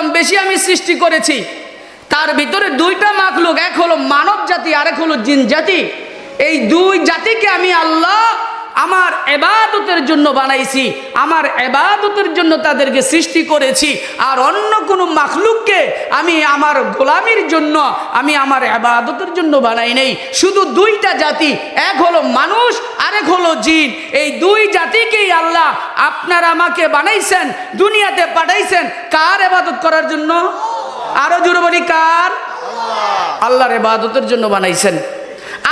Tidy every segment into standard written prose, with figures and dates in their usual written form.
কম বেশি আমি সৃষ্টি করেছি, তার ভিতরে দুইটা মাখলুক, এক হলো মানব জাতি, আরেক হলো জিন জাতি। এই দুই জাতিকে আমি আল্লাহ আমার ইবাদতের জন্য বানাইছি, আমার ইবাদতের জন্য তাদেরকে সৃষ্টি করেছি। আর অন্য কোনো মাখলুককে আমি আমার গোলামির জন্য, আমি আমার ইবাদতের জন্য বানাই নাই। শুধু দুইটা জাতি, এক হলো মানুষ, আরেক হলো জিন। এই দুই জাতিকেই আল্লাহ আপনার আমাকে বানাইছেন, দুনিয়াতে পাঠাইছেন কার ইবাদত করার জন্য? আরো জোরে বলি, কার? আল্লাহর ইবাদতের জন্য বানাইছেন।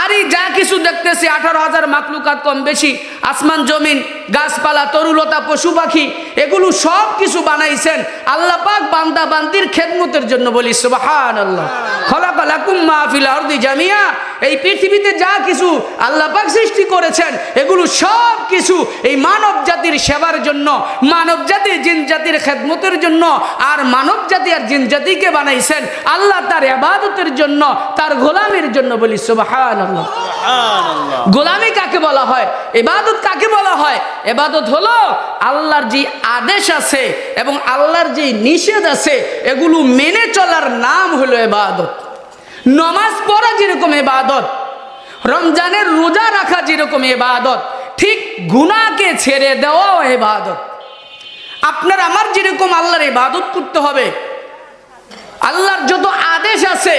আর এই যা কিছু দেখতেছি 18,000 মাখলুকাত কম বেশি, আসমান জমিন, গাছপালা, তরুলতা, পশু পাখি, এগুলো সব কিছু বানাইছেন আল্লাহ পাক বান্দা বান্দির খেদমতের জন্য। বলি সুবহানাল্লাহ। খলাকালাকুম মা ফিল আরদি জামিয়া। এই পৃথিবীতে যা কিছু আল্লাহ পাক সৃষ্টি করেছেন এগুলো সব কিছু এই মানব জাতির সেবার জন্য, মানব জাতি জিন জাতির খেদমতের জন্য। আর মানব জাতি আর জিন জাতিকে বানাইছেন আল্লাহ তার ইবাদতের জন্য, তার গোলামের জন্য। বলি সুবহানাল্লাহ। গোলামি কাকে বলা হয়? ইবাদত কাকে বলা হয়? ইবাদত হলো আল্লাহর যে আদেশ আছে এবং আল্লাহর যে নিষেধ আছে এগুলো মেনে চলার নাম হলো ইবাদত। নামাজ পড়া যেরকম ইবাদত, রমজানের রোজা রাখা যেরকম ইবাদত, ঠিক গুনাহকে ছেড়ে দেওয়াও ইবাদত। আপনার আমার যেরকম আল্লাহর ইবাদত করতে হবে, আল্লাহর যত আদেশ আছে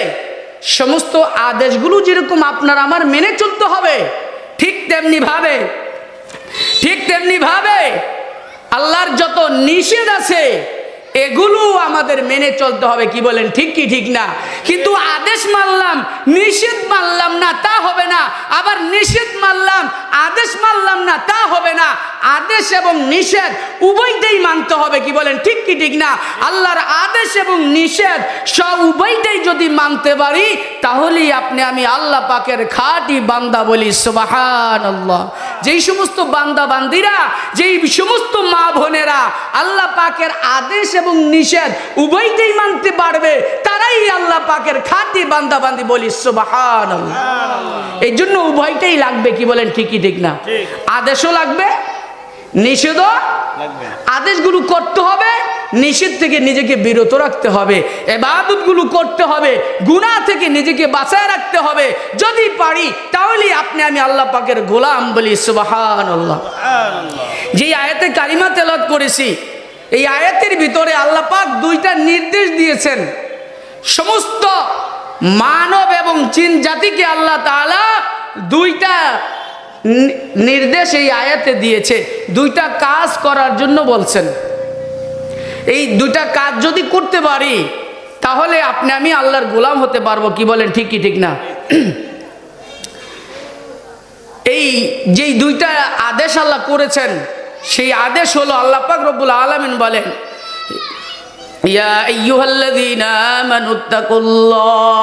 সমস্ত আদেশগুলো যেরকম আপনার আমার মেনে চলতে হবে, ঠিক তেমনি ভাবে আল্লাহর যত নিষেধ আছে এগুলো আমাদের মেনে চলতে হবে। কি বলেন, ঠিক কি ঠিক না? কিন্তু আদেশ মানলাম নিষেধ মানলাম না তা হবে না, আবার নিষেধ মানলাম আদেশ মানলাম না তা হবে না। আদেশ এবং নিষেধ উভয়টাই মানতে হবে। কি বলেন, ঠিক কি ঠিক না? আল্লাহর আদেশ এবং নিষেধ সব উভয়টাই যদি মানতে পারি তাহলেই আপনি আমি আল্লাহ পাকের খাঁটি বান্দা। বলি সুবহানাল্লাহ। যেই সমস্ত বান্দা বান্দিরা, যেই সমস্ত মা বোনেরা আল্লাহ পাকের আদেশ এবং নিষেধ উভয়টাই মানতে পারবে তারাই আল্লাহ পাকের খাঁটি বান্দা বান্দি। বলি সুবহানাল্লাহ। এই জন্য উভয়টাই লাগবে। কি বলেন, ঠিকই ঠিক না? আদেশও লাগবে, নিষেধও লাগবে। আদেশগুলো করতে হবে, নিষেধ থেকে নিজেকে বিরত রাখতে হবে, ইবাদতগুলো করতে হবে, গুনাহ থেকে নিজেকে বাঁচায় রাখতে হবে। যদি পারি তাহলে আপনি আমি আল্লাহ পাকের গোলাম। বলি সুবহানাল্লাহ। যে আয়াতে কারিমা তেলাওয়াত করেছি এই আয়াতের ভিতরে আল্লাহ পাক দুইটা নির্দেশ দিয়েছেন। সমস্ত মানব এবং জিন জাতিকে আল্লাহ তাআলা দুইটা নির্দেশ এই আয়াতে দিয়েছে, দুইটা কাজ করার জন্য বলছেন। এই দুইটা কাজ যদি করতে পারি তাহলে আপনি আমি আল্লাহর গোলাম হতে পারবো। কি বলেন, ঠিক কি ঠিক না? এই যে দুইটা আদেশ আল্লাহ করেছেন সেই আদেশ হলো আল্লাহ পাক রব্বুল আলামিন বলেন, ইয়া আইয়ুহাল্লাযীনা আমানুত্তাকুল্লাহ।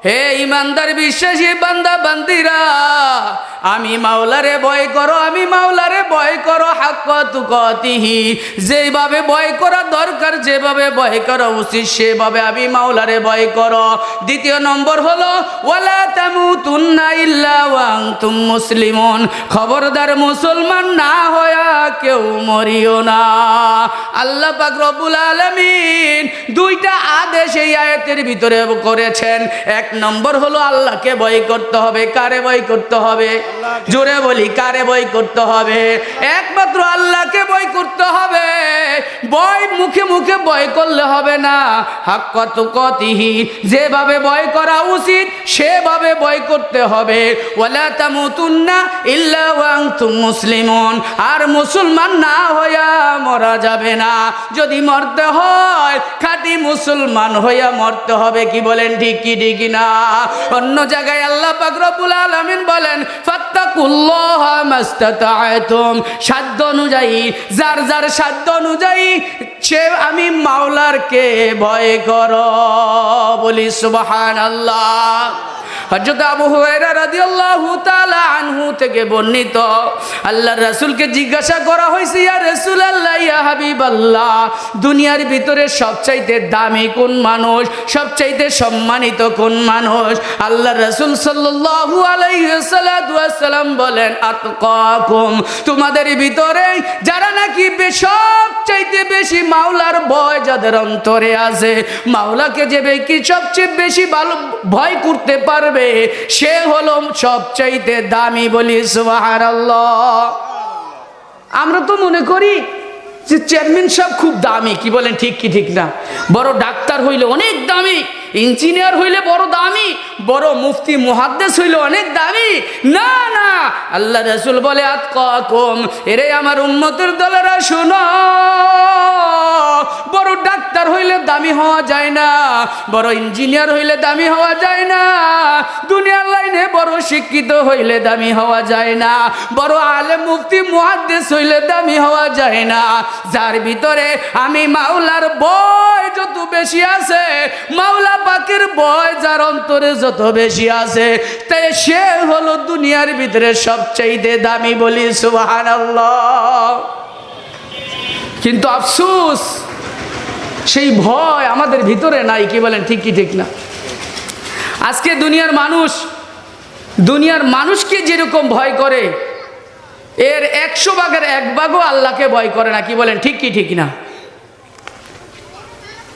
হে ইমানদার বিশ্বাসী বান্দা বান্দিরা, আমি মাওলারে ভয় করো, আমি মাওলারে ভয় করো হাক্কা তুকাতিহি। যেভাবে ভয় করা দরকার, যেভাবে ভয় করা উচিত সেভাবে আমি মাওলারে ভয় করো। দ্বিতীয় নম্বর হলো ওয়ালা তামুতুন্না ইল্লা ওয়া আনতুম মুসলিমুন। খবরদার মুসলমান না হয়া কেউ মরিও না। আল্লাহ পাক রব্বুল আলামিন দুইটা আদেশ এই আয়াতের ভিতরে করেছেন। এক নম্বর হলো আল্লাহকে ভয় করতে হবে। কারে ভয় করতে হবে? জোরে বলি, কারে ভয় করতে হবে? একমাত্র আল্লাহকে ভয় করতে হবে। ভয় মুখে মুখে ভয় করলে হবে না, হাক্কা তুকাতিহি, যেভাবে ভয় করা উচিত সেভাবে ভয় করতে হবে। ওয়ালা তামুতুন্না ইল্লা ওয়া আনতুম মুসলিমুন। আর মুসলমান না হইয়া মরা যাবে না। যদি মরতে হয় খাঁটি মুসলমান হইয়া মরতে হবে। কি বলেন, ঠিক কি ঠিক না? অন্য জায়গায় আল্লাহ পাক রব্বুল আলামিন বলেন ফাত্তাকুল্লাহা মাস্তাতা'তুম। সাধ্য অনুযায়ী, যার যার সাধ্য অনুযায়ী সে আমি মাওলারকে ভয় করো। বলি সুবহানাল্লাহ। হযরত আবু হুরায়রা রাদিয়াল্লাহু তাআলা আনহু থেকে বর্ণিত, আল্লাহর রাসূলকে জিজ্ঞাসা করা হয়েছে, ইয়া রাসূলুল্লাহ, ইয়া হাবিবাল্লাহ, দুনিয়ার ভিতরে সবচাইতে দামি কোন মানুষ, সবচাইতে সম্মানিত কোন মানুষ? আল্লাহর রাসূল সাল্লাল্লাহু আলাইহি ওয়াসাল্লাম বলেন, আতকাকুম, তোমাদের ভিতরে যারা নাকি সবচাইতে বেশি মাওলার ভয় যাদের অন্তরে আছে, মাওলাকে যে ব্যক্তি সবচেয়ে বেশি ভালো ভয় করতে পারবে, সে হলো সবচাইতে দামি। বলি সুবহানাল্লাহ। আমরা তো মনে করি যে চেয়ারম্যান সাহেব খুব দামি, কি বলেন ঠিক কি ঠিক না? বড় ডাক্তার হইলে অনেক দামি, ইঞ্জিনিয়ার হইলে বড় দামি, বড় মুফতি মুহাদ্দিস হইলে অনেক দামি। না না, আল্লাহ রাসূল বলে, আতকাকুম, এরে আমার উম্মতের দলেরা শোনো, বড় ডাক্তার হইলে দামি হওয়া যায় না, বড় ইঞ্জিনিয়ার হইলে দামি হওয়া যায় না, দুনিয়ার লাইনে বড় শিক্ষিত হইলে দামি হওয়া যায় না, বড় আলেম মুফতি মুহাদ্দিস হইলে দামি হওয়া যায় না। যার ভিতরে আমি মাওলার ভয় যত বেশি আছে, মাওলা পাকের ভয় যার অন্তরে যত বেশি আছে, তাই সে হলো দুনিয়ার ভিতরে সবচাইতে দামি। বলি সুবহানাল্লাহ। কিন্তু আফসোস, সেই ভয় আমাদের ভিতরে নাই, কি বলেন ঠিক কি ঠিক না? আজকে দুনিয়ার মানুষকে যেরকম ভয় করে, এর 100 ভাগের 1 ভাগও আল্লাহকে ভয় করে না, কি বলেন ঠিক কি ঠিক না?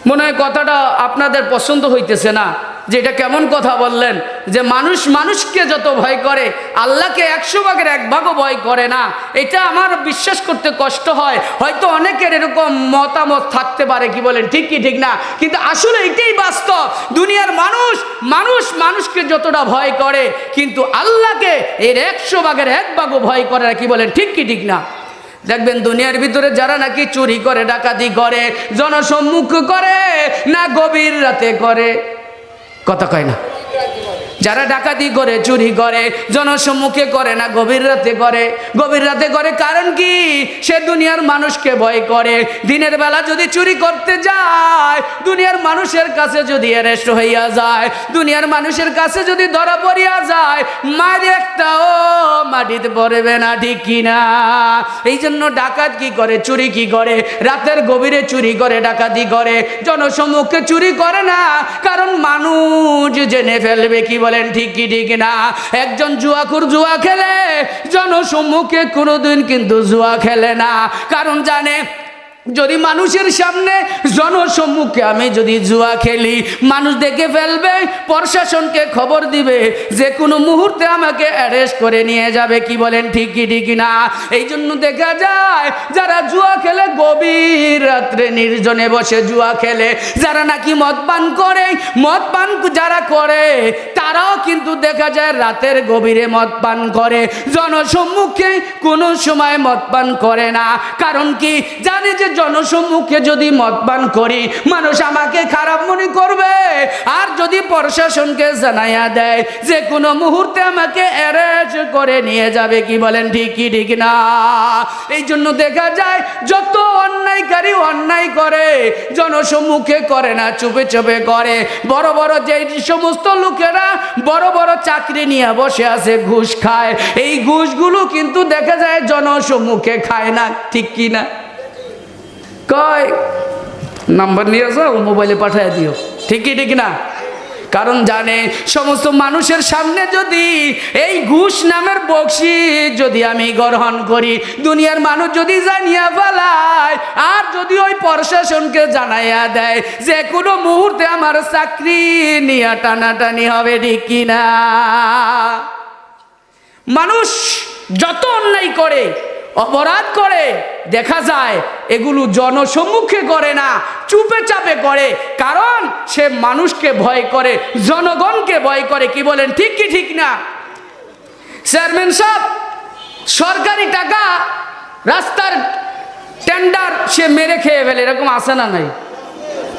মনে হয় কথাটা আপনাদের পছন্দ হইতেছে না, যে এটা কেমন কথা বললেন, যে মানুষ মানুষকে যত ভয় করে আল্লাহকে 100 ভাগের 1 ভাগও ভয় করে না। এটা আমার বিশ্বাস করতে কষ্ট হয়। হয়তো অনেকের এরকম মতামত থাকতে পারে, কি বলেন ঠিক কি ঠিক না? কিন্তু আসলে এটাই বাস্তব। দুনিয়ার মানুষকে যতটা ভয় করে, কিন্তু আল্লাহকে এর 100 ভাগের 1 ভাগও ভয় করে না, কি বলেন ঠিক কি ঠিক না? দেখবেন দুনিয়ার ভিতরে যারা নাকি চুরি করে, ডাকাতি করে, জনসম্মুখ করে না গভীর রাতে করে, কথা কয় না? যারা ডাকাতি করে, চুরি করে, জনসম্মুখে করে না গভীর রাতে করে? গভীর রাতে করে কারণ কি? সে দুনিয়ার মানুষকে ভয় করে। দিনের বেলা যদি চুরি করতে যায়, দুনিয়ার মানুষের কাছে যদি অ্যারেস্ট হইয়া যায়, দুনিয়ার মানুষের কাছে যদি ধরা পড়িয়া যায়, মারি একটাও মাটিতে পড়বে না, ঠিক কিনা? এই জন্য ডাকাত কি করে, চুরি কি করে? রাতের গভীরে চুরি করে, ডাকাতি করে, জনসম্মুখে চুরি করে না, কারণ মানুষ জেনে ফেলবে, কি বলেন ঠিক কি ঠিক না? একজন জুয়াখোর জুয়া খেলে, জনসম্মুখে কোনোদিন কিন্তু জুয়া খেলে না, কারণ জানে যদি মানুষের সামনে জনসম্মুখে আমি যদি জুয়া খেলি, মানুষ দেখে ফেলবে, প্রশাসনকে খবর দিবে, যে কোনো মুহূর্তে আমাকে অ্যারেস্ট করে নিয়ে যাবে, কি বলেন ঠিক কি ঠিক না? এই জন্য দেখা যায় যারা জুয়া খেলে গভীর রাত্রে নির্জনে বসে জুয়া খেলে, যারা নাকি মদ পান করে, মদ পান যারা করে তারাও কিন্তু দেখা যায় রাতের গভীরে মদ পান করে, জনসম্মুখে কোনো সময় মদ পান করে না। কারণ কি? জানে যে জনসম্মুখে যদি মদ পান করি, মানুষ আমাকে খারাপ মনে করবে, আর যদি প্রশাসনকে জানাইয়া দেয়, যে কোনো মুহূর্তে আমাকে অ্যারেস্ট করে নিয়ে যাবে, কি বলেন ঠিক কি ঠিক না? এই জন্য দেখা যায় যত অন্যায়কারী অন্যায় করে, জনসম্মুখে করে না, চুপে চুপে করে। বড় বড় যে সমস্ত লোকেরা বড় বড় চাকরি নিয়ে বসে আছে, ঘুষ খায়, এই ঘুষগুলো কিন্তু দেখা যায় জনসম্মুখে খায় না, ঠিক কি না? কয় নাম্বার নিয়ে যাও, মোবাইলে পাঠিয়ে দিও, ঠিকই ঠিক না? কারণ জানে সমস্ত মানুষের সামনে যদি এই ঘুষ নামের বকশিশ যদি আমি গ্রহণ করি, দুনিয়ার মানুষ যদি জানিয়া ফেলায়, আর যদি ওই প্রশাসনকে জানাইয়া দেয়, যে কোনো মুহূর্তে আমার চাকরি নিয়ে টানাটানি হবে, ঠিক কিনা? মানুষ যত অন্যায় করে, অপরাধ করে, দেখা যায় এগুলো জনসম্মুখে করে না, চুপে চাপে করে, কারণ সে মানুষকে ভয় করে, জনগণকে ভয় করে, কি বলেন ঠিক কি ঠিক না? চেয়ারম্যান সাহেব সরকারি টাকা রাস্তার টেন্ডার সে মেরে খেয়ে ফেলে, এরকম আছে না নাই?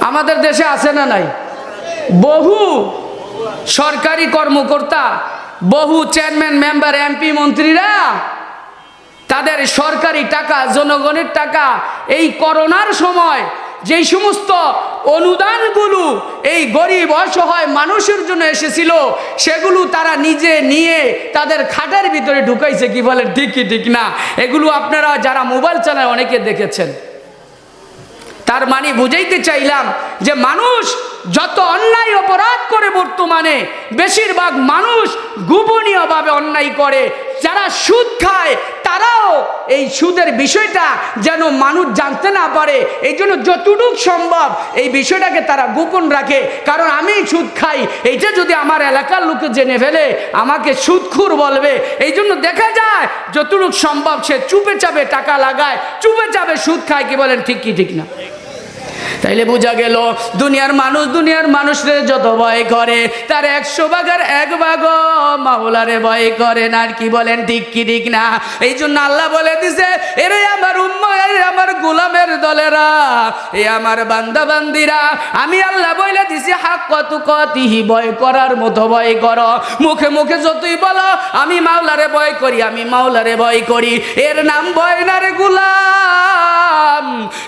আমাদের দেশে আছে না নাই? বহু সরকারি কর্মকর্তা, বহু চেয়ারম্যান, মেম্বার, এমপি, মন্ত্রীরা তাদের সরকারি টাকা, জনগণের টাকা এই করোনার সময় যেই সমস্ত অনুদানগুলো এই গরিব অসহায় মানুষের জন্য এসেছিল সেগুলো তারা নিজে নিয়ে তাদের খাটের ভিতরে ঢুকাইছে। কি বলেন ঠিক কি ঠিক না? এগুলো আপনারা যারা মোবাইল চালায় অনেকে দেখেছেন। তার মানে বুঝাইতে চাইলাম যে মানুষ যত অন্যায় অপরাধ করে বর্তমানে বেশিরভাগ মানুষ গোপনীয়ভাবে অন্যায় করে। যারা সুদ খায় তারাও এই সুদের বিষয়টা যেন মানুষ জানতে না পারে, এই জন্য যতটুক সম্ভব এই বিষয়টাকে তারা গোপন রাখে। কারণ আমি সুদ খাই, এইটা যদি আমার এলাকার লোকে জেনে ফেলে আমাকে সুদখোর বলবে। এই জন্য দেখা যায় যতটুক সম্ভব সে চুপে চাপে টাকা লাগায়, চুপে চাপে সুদ খায়। কি বলেন ঠিক কি ঠিক না? তাইলে বোঝা গেল দুনিয়ার মানুষরে যত ভয় করে তার 100 ভাগের 1 ভাগ মাওলারে ভয় করে না। আর কি বলেন ঠিক কি ঠিক না? এই জন্য আল্লাহ বলে দিছে, এরে আমার উম্মত, এরে আমার গোলামের দলেরা, এ আমার বান্দা বান্দিরা, আমি আল্লাহ বলে দিছি হাক্কা তুকাতিহি, ভয় করার মতো ভয় করো। মুখে মুখে যতই বলো আমি মাওলারে ভয় করি, আমি মাওলারে ভয় করি, এর নাম ভয় না রে গোলাম।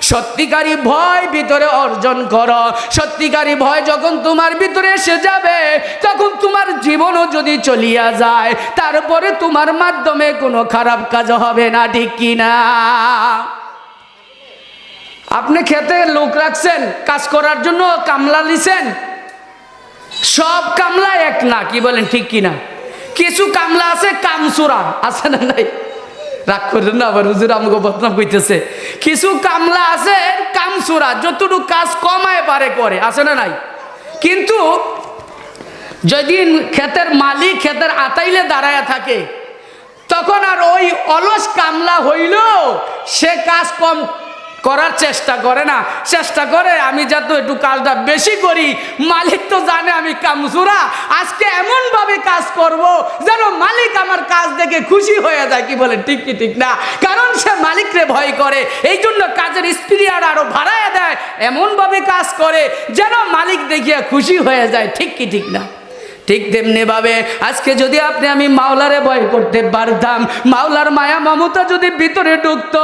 সত্যিকারী ভয় ভিতরে অর্জন করো। সত্যিকারী ভয় যখন তোমার ভিতরে এসে যাবে তখন তোমার জীবনও যদি চলিয়া যায় তারপরে তোমার মাধ্যমে কোনো খারাপ কাজ হবে না। ঠিক কি না? আপনি খেতে লোক রাখছেন কাজ করার জন্য, কামলা নিছেন, সব কামলা এক না। কি বলেন ঠিক কি না? কিছু কামলা আছে কামচোরা, আছে না নাই? রাগ করেন না, আবার হুজুর আমাকে বদনাম কইতেছে। কিছু কামলা আছে কামচোরা, যতটুকু কাজ কমায় পারে করে, আছে না নাই? কিন্তু যেদিন ক্ষেতের মালিক ক্ষেতের আতাইলে দাঁড়ায় থাকে তখন আর ওই অলস কামলা হইল সে কাজ কম করার চেষ্টা করে না, চেষ্টা করে আমি যাতে একটু কাজটা বেশি করি। মালিক তো জানে আমি কামচোরা, আজকে এমন ভাবে কাজ করব যেন মালিক আমার কাজ দেখে খুশি হয়ে যায়। কি বলে ঠিক কি ঠিক না? কারণ সে মালিকরে ভয় করে, এই জন্য কাজের স্পিরিট আরো বাড়ায় দেয়, এমন ভাবে কাজ করে যেন মালিক দেখিয়া খুশি হয়ে যায়। ঠিক কি ঠিক না? ঠিক তেমনি ভাবে আজকে যদি আপনি আমি মাওলারে ভয় করতে পারতাম, মাওলার মায়া মমতা যদি ভিতরে ঢুকতো,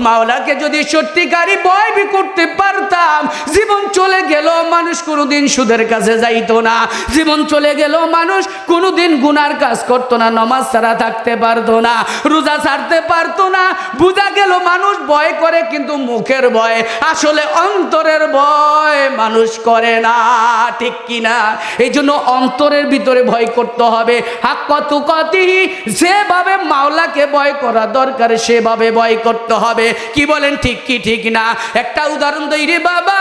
মাওলাকে যদি সত্যিকারী ভয় করতে পারতাম, জীবন চলে গেল মানুষ কোনোদিন সুদের কাছে যাইতো না, জীবন চলে গেল মানুষ কোনোদিন গুনার কাজ করতো না, নামাজ ছাড়া থাকতে পারতো না, রোজা ছাড়তে পারতো না। বোঝা গেল মানুষ ভয় করে কিন্তু মুখের ভয়, আসলে অন্তরের ভয় মানুষ করে না। ঠিক কিনা? এই জন্য অন্তরের ভিতরে ভয় করতে হবে। হাক্কা তুকাতিহি, যেভাবে মাওলাকে ভয় করা দরকার সেভাবে ভয় করতে হবে। কি বলেন ঠিক কি ঠিক না? একটা উদাহরণ দেই রে বাবা,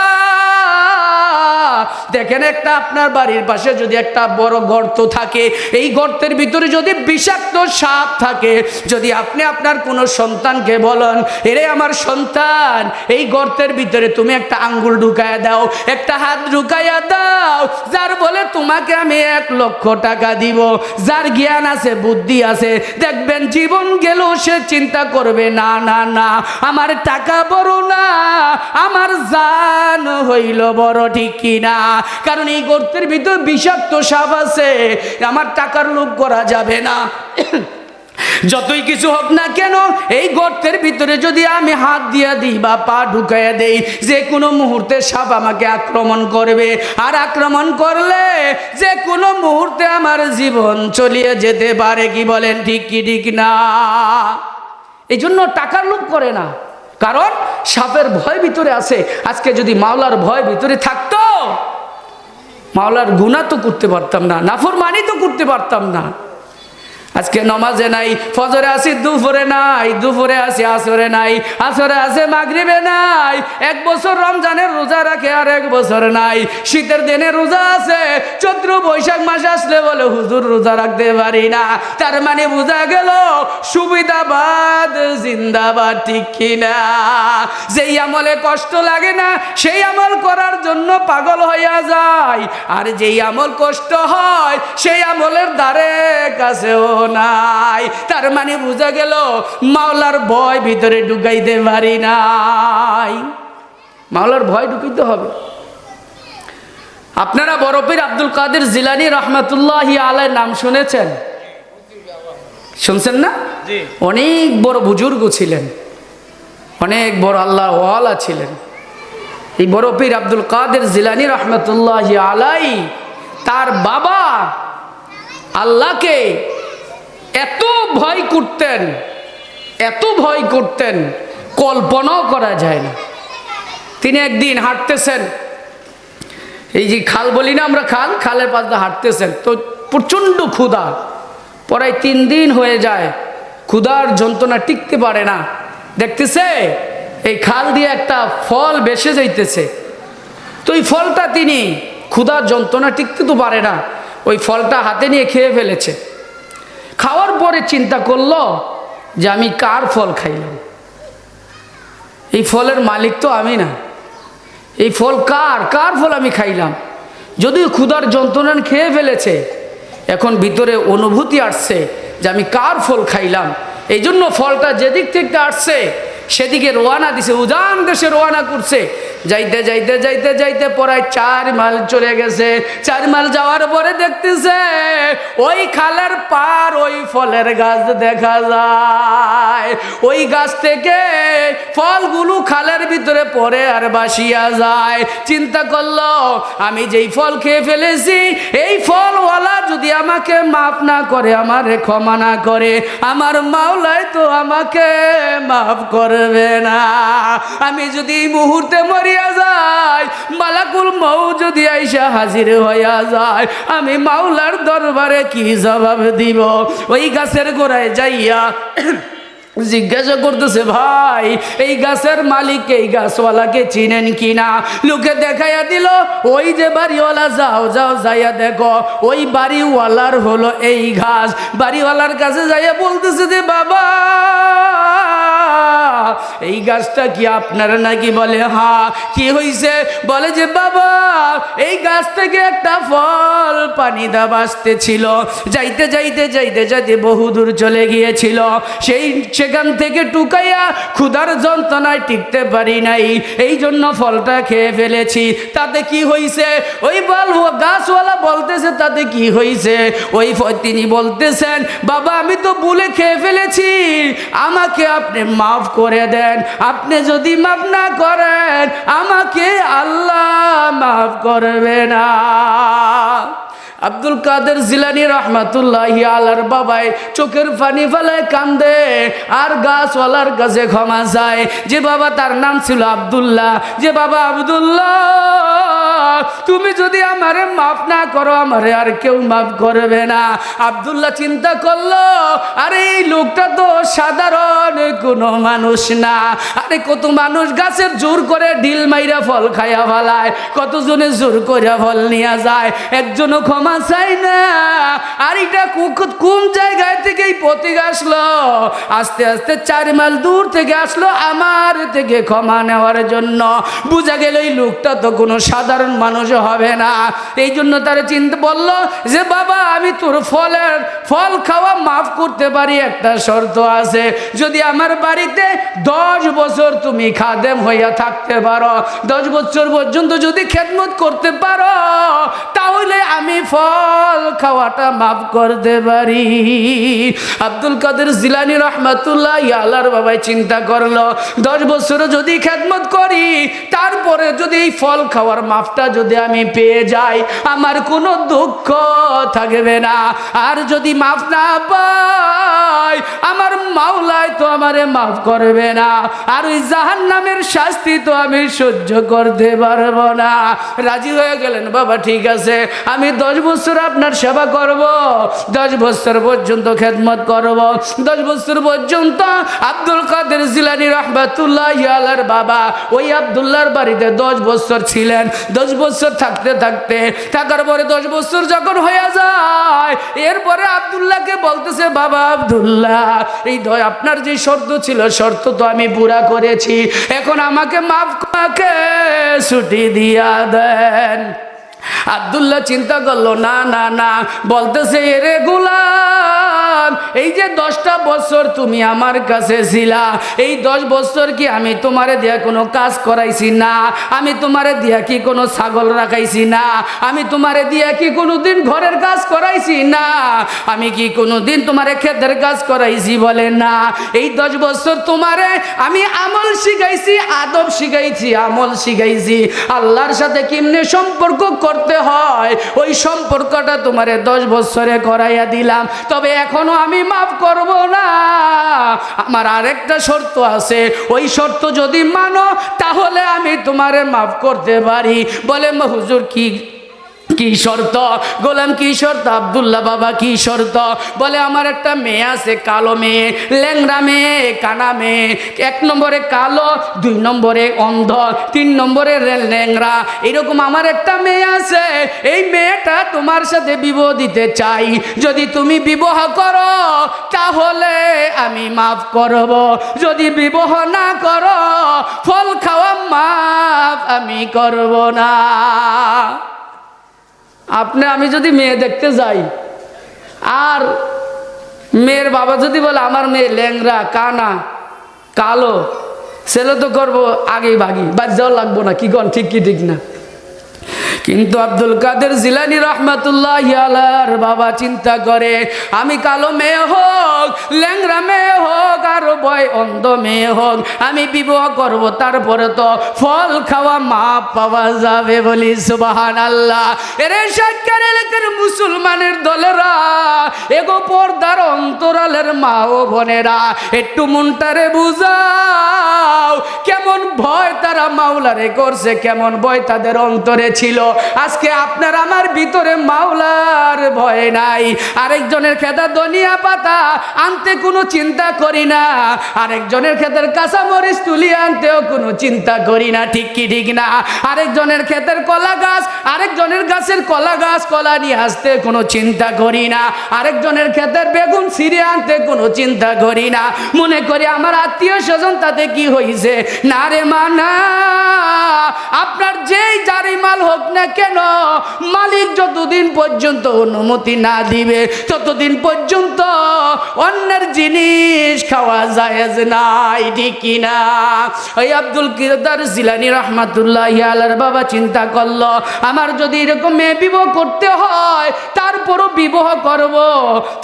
দেখেন একটা আপনার বাড়ির পাশে যদি একটা বড় গর্ত থাকে, এই গর্তের ভিতরে যদি বিষাক্ত সাপ থাকে, যদি আপনি আপনার কোনো সন্তানকে বলেন, এরে আমার সন্তান এই গর্তের ভিতরে তুমি একটা আঙ্গুল ঢুকায়া দাও, একটা হাত ঢুকায়া দাও, যার বলে তোমাকে আমি 1 লক্ষ টাকা দিব, যার জ্ঞান আছে বুদ্ধি আছে, দেখবেন জীবন গেল সে চিন্তা করবে না না না আমার টাকা বড় না, আমার জান হইল বড়। ঠিক কিনা? কারণ এই গর্তের ভিতর বিষাক্ত সাপ আছে, আমার টাকার লোভ করা যাবে না। যতই কিছু হোক না কেন এই গর্তের ভিতরে যদি আমি হাত দিয়ে দিই বা পা ঢুকাইয়া দেই, যে কোনো মুহূর্তে সাপ আমাকে আক্রমণ করবে, আর আক্রমণ করলে যে কোনো মুহূর্তে আমার জীবন চলিয়ে যেতে পারে। কি বলেন ঠিক কি ঠিক না? এই জন্য টাকার লোভ করে না, কারণ সাপের ভয় ভিতরে আছে। আজকে যদি মাওলার ভয় ভিতরে থাকতো, মাওলার গুনাহ তো করতে পারতাম না, নাফরমানি তো করতে পারতাম না। আজকে নমাজে নাই, ফজরে আসি দুপুরে নাই, দুপুরে আসি আসরে নাই, আসরে আসে মাগরিবে নাই, 1 বছর রমজানের রোজা রাখে আর 1 বছর নাই, শীতের দিনে রোজা আছে, চৈত্র বৈশাখ মাস আসলে বলে হুজুর রোজা রাখতে পারি না। তার মানে বোঝা গেল সুবিধাবাদ জিন্দাবাদ। ঠিক কিনা? যেই আমলে কষ্ট লাগে না সেই আমল করার জন্য পাগল হইয়া যায়, আর যেই আমল কষ্ট হয় সেই আমলের দ্বারে কাছেও নাই। তার মানে বোঝা গেল মাওলার ভয় ভিতরে ঢুকাইতে পারি নাই। মাওলার ভয় ঢুকাইতে হবে। আপনারা বরফির আব্দুল কাদের জিলানী রহমাতুল্লাহি আলাইহির নাম শুনেছেন? শুনছেন না? অনেক বড় বুজুর্গ ছিলেন, অনেক বড় আল্লাহর ওয়ালা ছিলেন, এই বড় পীর আব্দুল কাদের জিলানী রহমতুল্লাহি আলাই তার বাবা আল্লাহকে এত ভয় করতেন, এত ভয় করতেন, কল্পনাও করা যায় না। তিনি একদিন হাঁটতেছেন, এই যে খাল বলি না আমরা, খালের পাশ দিয়ে হাঁটতেছেন, তো প্রচণ্ড ক্ষুধা, প্রায় 3 দিন হয়ে যায়, ক্ষুধার যন্ত্রণা টিকতে পারে না। দেখতেছে এই খাল দিয়ে একটা ফল ভেসে যাইতেছে, তো এই ফলটা তিনি, ক্ষুধার যন্ত্রণা টিকতে তো পারে না, ওই ফলটা হাতে নিয়ে খেয়ে ফেলেছে। খাওয়ার পরে চিন্তা করলো যে আমি কার ফল খাইলাম, এই ফলের মালিক তো আমি না, এই ফল কার ফল আমি খাইলাম। যদিও ক্ষুধার যন্ত্রণা খেয়ে ফেলেছে, এখন ভিতরে অনুভূতি আসছে যে আমি কার ফল খাইলাম। এই জন্য ফলটা যেদিক থেকে আসছে সেদিকে রওনা দিছে, উজান দেশে রওনা করছে। যাইতে যাইতে যাইতে যাইতে প্রায় 4 মাইল চলে গেছে। 4 মাইল যাওয়ার পরে দেখতেছে ওই খালের পার ওই ফলের গাছ দেখা যায়, ওই গাছ থেকে ফলগুলো খালের ভিতরে পড়ে আর বাসিয়া যায়। চিন্তা করলো আমি যেই ফল খেয়ে ফেলেছি, এই ফলওয়ালা যদি আমাকে মাফ না করে, আমারে ক্ষমা না করে, আমার মাওলাই তো আমাকে মাফ করবে না। আমি যদি এই মুহূর্তে মরিয়া যাই, মালাকুল মউত যদি আইসা হাজির হইয়া যায়, আমি মাওলার দরবারে কি জবাব দিব? ওই গাছের গোড়ায় যাইয়া জিজ্ঞাসা করতেছে, ভাই এই গাছের মালিক, এই গাছওয়ালাকে চিনেন কিনা? লোকে দেখাইয়া দিল, ওই যে বাড়িওয়ালা, যাও যাও যাইয়া দেখো, ওই বাড়িওয়ালার হলো এই ঘাস। বাড়িওয়ালার কাছে যাইয়া বলতেছে যে বাবা এই গাছটা কি আপনার নাকি? বলে হ্যাঁ। কি হইছে? বলে যে বাবা এই গাছ থেকে একটা ফল পানি দা বাসতেছিল, যাইতে যাইতে যাইতে যাইতে বহুদূর চলে গিয়েছিল, সেখান থেকে টুকাইয়া ক্ষুধার যন্ত্রণায় টিকতে পারি নাই, এই জন্য ফলটা খেয়ে ফেলেছি। তাতে কি হইছে? ওই গাছওয়ালা বলতেছে তাতে কি হইছে? তিনি বলতেছেন বাবা আমি তো ভুলে খেয়ে ফেলেছি, আমাকে আপনি মাফ করে দেন। আপনি যদি মাফ না করেন আমাকে আল্লাহ মাফ করবে না। আব্দুল কাদের জিলানী রহমাতুল্লাহি আলাইহির বাবাই চোখের পানি ফেলায় কান্দে আর গাছওয়ালার কাছে ক্ষমা চায়। যে বাবা, তার নাম ছিল আব্দুল্লাহ, যে বাবা আব্দুল্লাহ তুমি যদি আমারে মাফ না করো, আমারে আর কেউ মাফ করবে না। আব্দুল্লাহ চিন্তা করলো, আরে এই লোকটা তো সাধারণ কোনো মানুষ না। আরে কত মানুষ গাছের জোর করে ঢিল মাইরা ফল খাইয়া ফেলায়, কতজনে জোর করে ফল নিয়ে যায়, একজনও ক্ষমা চাই না। আর এটা কোন জায়গায় থেকে এই প্রতীক আসলো? আস্তে আস্তে 4 মাইল দূর থেকে আসলো আমার থেকে ক্ষমা নেওয়ার জন্য। বুঝা গেল এই লোকটা তো কোনো সাধারণ মানুষ হবে না। এই জন্য তারা চিন্তা বলল যে বাবা আমি তোর ফল খাওয়া মাফ করতে পারি, একটা শর্ত আছে, যদি আমার বাড়িতে 10 বছর তুমি খাদেম হইয়া থাকতে পারো, 10 বছর পর্যন্ত যদি খেদমত করতে পারো, তাহলে আমি ফল খাওয়াটা মাফ করতে পারি। আব্দুল কাদের জিলানী রাহমাতুল্লাহি আলাইহির বাবাই চিন্তা করলো 10 বছর যদি খেদমত করি, তারপরে যদি এই ফল খাওয়ার মাফটা যদি আমি পেয়ে যাই, আমার কোনো দুঃখ থাকবে না। আর যদি মাফ না পাই, আমার মাওলাই তো আমারে মাফ করবে না, আর ওই জাহান্নামের শাস্তি তো আমি সহ্য করতে পারবো না। রাজি হয়ে গেলেন, বাবা ঠিক আছে আমি 10 বছর আপনার সেবা করব, 10 বছর পর্যন্ত খেদমত করব। 10 বছর পর্যন্ত আব্দুল কাদের জিলানী রাহমাতুল্লাহি আলাইহির বাবা ওই আব্দুল্লাহর বাড়িতে 10 বছর ছিলেন। 10 বছর থাকার পরে 10 বছর যখন হয়ে যায়, এরপরে আব্দুল্লাহকে বলতেছে বাবা আব্দুল্লাহ এই আপনার যে শর্ত ছিল, শর্ত তো আমি পুরা করেছি, এখন আমাকে মাফ করে ছুটি দিয়া দেন। আব্দুল্লাহ চিন্তা করলো না না না, বলতেছে এরে গোলাম এই যে 10টা বছর তুমি আমার কাছে ছিলা, এই 10 বছর কি আমি তোমারে দিয়া কোনো কাজ করাইছি না? আমি তোমারে দিয়া কি কোনো ছাগল রাখাইছি না? আমি তোমারে দিয়া কি কোনোদিন ঘরের কাজ করাইছি না? আমি কি কোনোদিন তোমারে ক্ষেতের কাজ করাইছি? বলে না। এই 10 বছর তোমারে আমি আমল শিখাইছি, আদব শিখাইছি, আমল শিখাইছি, আল্লাহর সাথে কেমনে সম্পর্ক করতে হয় ওই সম্পর্কটা তোমারে 10 বছরে করাইয়া দিলাম। তবে এখনো আমি মাফ করব না, আমার আরেকটা শর্ত আছে, ওই শর্ত যদি মানো তাহলে আমি তোমারে মাফ করতে পারি। বলে হুজুর কি কি শর্ত? গোলাম কি শর্ত? আব্দুল্লাহ বাবা কি শর্ত? বলে আমার একটা মেয়ে আছে, কালো মেয়ে, ল্যাংড়া মেয়ে, কানা মেয়ে। 1 নম্বরে কালো, 2 নম্বরে অন্ধ, 3 নম্বরে ল্যাংড়া। এরকম আমার একটা মেয়ে আছে, এই মেয়েটা তোমার সাথে বিবাহ দিতে চাই। যদি তুমি বিবাহ করো তাহলে আমি মাফ করব, যদি বিবাহ না করো ফল খাওয়া মাফ আমি করব না। আমি যদি মেয়ে দেখতে যাই আর মেয়ের বাবা যদি বলে আমার মেয়ে ল্যাংড়া, কানা, কালো, ছেলে তো করবো আগেই ভাগি, বাদ যাওয়া লাগবো না। কি কন ঠিক কি ঠিক না? কিন্তু আব্দুল কাদের জিলানী রহমাতুল্লাহ আলাইহির বাবা চিন্তা করে, আমি কালো মেয়ে হোক, ল্যাংড়া মেয়ে হোক, আর অন্ধ মেয়ে হোক, আমি বিবাহ করব, তারপরে তো ফল খাওয়া মাপ পাওয়া যাবে। বলি সুবহানাল্লাহ। এরে সাক্ষাৎ এলাকার মুসলমানের দলেরা, এগো পর্দার অন্তরালের মা ও বোনেরা, একটু মনটারে বুঝাও কেমন ভয় তারা মাওলারে করছে, কেমন ভয় তাদের অন্তরে ছিল। আজকে আপনার আমার ভিতরে মাওলার ভয় নাই। আরেকজনের খেতে ধনিয়া পাতা আনতে কোনো চিন্তা করি না, আরেকজনের ক্ষেতের কাঁচা মরিচ তুলি আনতেও কোনো চিন্তা করি না। ঠিক কি ঠিক না? আরেকজনের ক্ষেতের কলা গাছ, আরেকজনের গাছের কলা গাছ, কলা নিয়ে আসতে কোনো চিন্তা করি না, আরেকজনের ক্ষেতের বেগুন ছিঁড়ে আনতে কোনো চিন্তা করি না। মনে করি আমার আত্মীয় স্বজন তাতে কি হয়েছে। না রে মানা, আপনার যেই যারই মাল হোক না কেন, মালিক যতদিন পর্যন্ত অনুমতি না দিবে ততদিন পর্যন্ত অন্যের জিনিস খাওয়া জায়েজ নাই। ঠিক কি না? ওই আব্দুল কাদের জিলানী রাহমাতুল্লাহ আলাইহির বাবা চিন্তা করলো, আমার যদি এরকম মেয়ে বিবাহ করতে হয় তারপরও বিবাহ করব,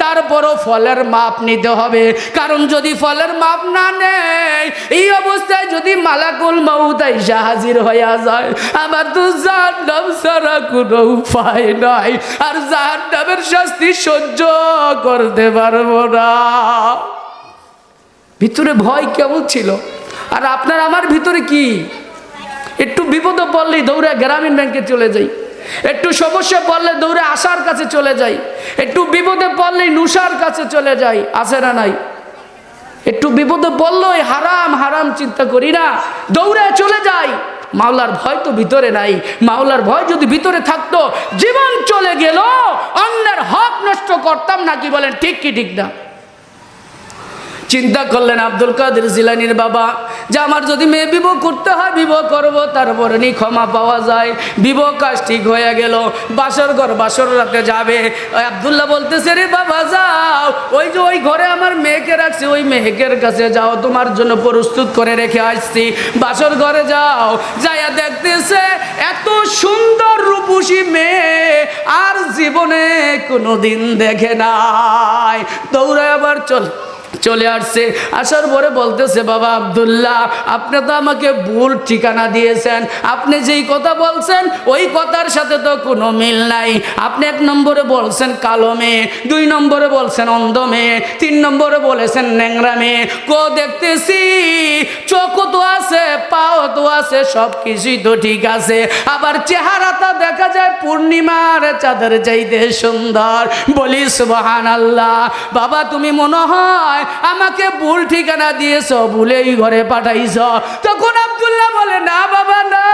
তারপরও ফলের মাপ নিতে হবে। কারণ যদি ফলের মাপ না নেই, এই অবস্থায় যদি মালাকুল মউত আইসা হাজির হইয়া যায়, আমার তো জাহান্নাম ছাড়া কোনো উপায় নাই, আর জাহান্নামের শাস্তি সহ্য করতে পারবো না। ভিতরে ভয় কেমন ছিল? আর আপনার আমার ভিতরে কি? একটু বিপদে পড়লেই দৌড়ে গ্রামীণ ব্যাংকে চলে যাই, একটু সমস্যা পড়লে দৌড়ে আশার কাছে চলে যাই, একটু বিপদে পড়লেই নুসার কাছে চলে যাই, আছে না নাই? একটু বিপদে পড়লেই হারাম হারাম চিন্তা করি না, দৌড়ে চলে যাই। মাওলার ভয় তো ভিতরে নাই। মাওলার ভয় যদি ভিতরে থাকতো, জীবন চলে গেল অন্যের হক নষ্ট করতাম না। কি বলেন? ঠিক কি ঠিক না? চিন্তা করলেন আব্দুল কাদের জিলানীর বাবা যে আমার যদি মেয়ে বিবাহ করতে হয় বিবাহ করব, তারপরে নি ক্ষমা পাওয়া যায়। বিবাহ কাজ ঠিক হয়ে গেল, বাসর ঘর বাসর রাতে যাবে। আব্দুল্লাহ বলতেছে, রে বাবা যাও, ওই যে ওই ঘরে আমার মেয়েকে রাখছি, ওই মেয়েকের কাছে যাও, তোমার জন্য প্রস্তুত করে রেখে আসছি। বাসর ঘরে যাও, যাইয়া দেখতেছে এত সুন্দর রূপসী মেয়ে আর জীবনে কোনোদিন দেখে নাই। দৌড়ায় আবার চলে আসছে। আসার পরে বলতেছে, বাবা আব্দুল্লাহ, আপনি তো আমাকে ভুল ঠিকানা দিয়েছেন, আপনি যেই কথা বলছেন ওই কথার সাথে তো কোনো মিল নাই। আপনি 1 নম্বরে বলছেন কালো মেয়ে, 2 নম্বরে বলছেন অন্ধ মেয়ে, 3 নম্বরে বলেছেন ন্যাংরা মেয়ে। দেখতেছি চোখও তো আছে, পাও তো আছে, সব কিছুই তো ঠিক আছে, আবার চেহারাটা দেখা যায় পূর্ণিমার চাঁদের চাইতে সুন্দর। বলি সুবহানাল্লাহ। বাবা তুমি মনে হয় আমাকে ভুল ঠিকানা দিয়েছ, ভুলেই ঘরে পাঠাইছ। তখন আব্দুল্লাহ বলে, না বাবা না,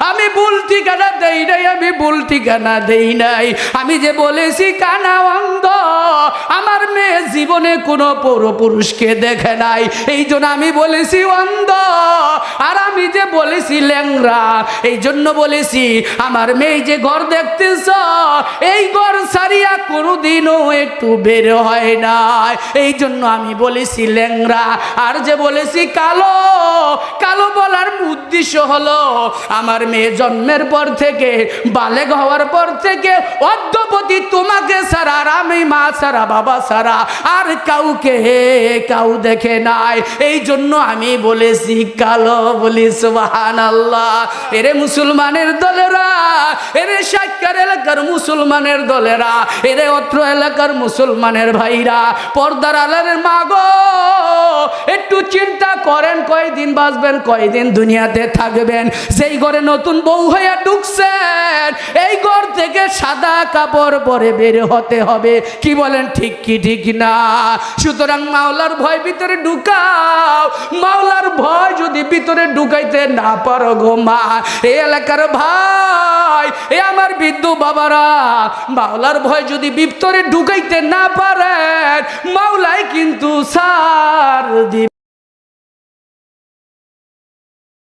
আমি ভুল ঠিকানা দেই নাই, আমি ভুল ঠিকানা দেই নাই। আমি যে বলেছি কানা অন্ধ, আমার মেয়ে জীবনে কোনো পরপুরুষকে দেখে নাই, এই জন্য আমি বলেছি অন্ধ। আর আমি যে বলেছি ল্যাংড়া, এই জন্য বলেছি আমার মেয়ে যে ঘর দেখতেছ, এই ঘর সারিয়া কোনোদিনও একটু বের হয় না, এই জন্য আমি বলেছি ল্যাংড়া। আর যে বলেছি কালো, কালো বলার উদ্দেশ্য হলো আমার মেয়ে জন্মের পর থেকে বালেগ হওয়ার পর থেকে অদ্যপতি তোমাকে ছাড়া, আর আমি মা ছাড়া বাবা ছাড়া আর কাউকে কাউ দেখে নাই, এই জন্য আমি বলেছি কালো। বলি সুবহানাল্লাহ। এরে মুসলমানের দলেরা, এরে সাক্কার এলাকার মুসলমানের দলেরা, এরে অত্র এলাকার মুসলমানের ভাইরা, পর্দার আড়ালের মা গো, একটু চিন্তা করেন কয়দিন বাঁচবেন, কয়দিন দুনিয়াতে থাকবেন। যেই ঘরে নতুন বউ হয়ে ঢুকছেন, এই ঘর থেকে সাদা কাপড় পরে বের হতে হবে। কি বলেন, ঠিক কি ঠিক না? সুতরাং মাওলার ভয় ভিতরে ঢুকাও। মাওলার ভয় যদি ভিতরে ঢুকাইতে না পারো গো মা, এই এলাকার ভাই, এ আমার বৃদ্ধ বাবারা, মাওলার ভয় যদি ভিতরে ঢুকাইতে না পারেন, মাওলাই কিন্তু সার দিবে।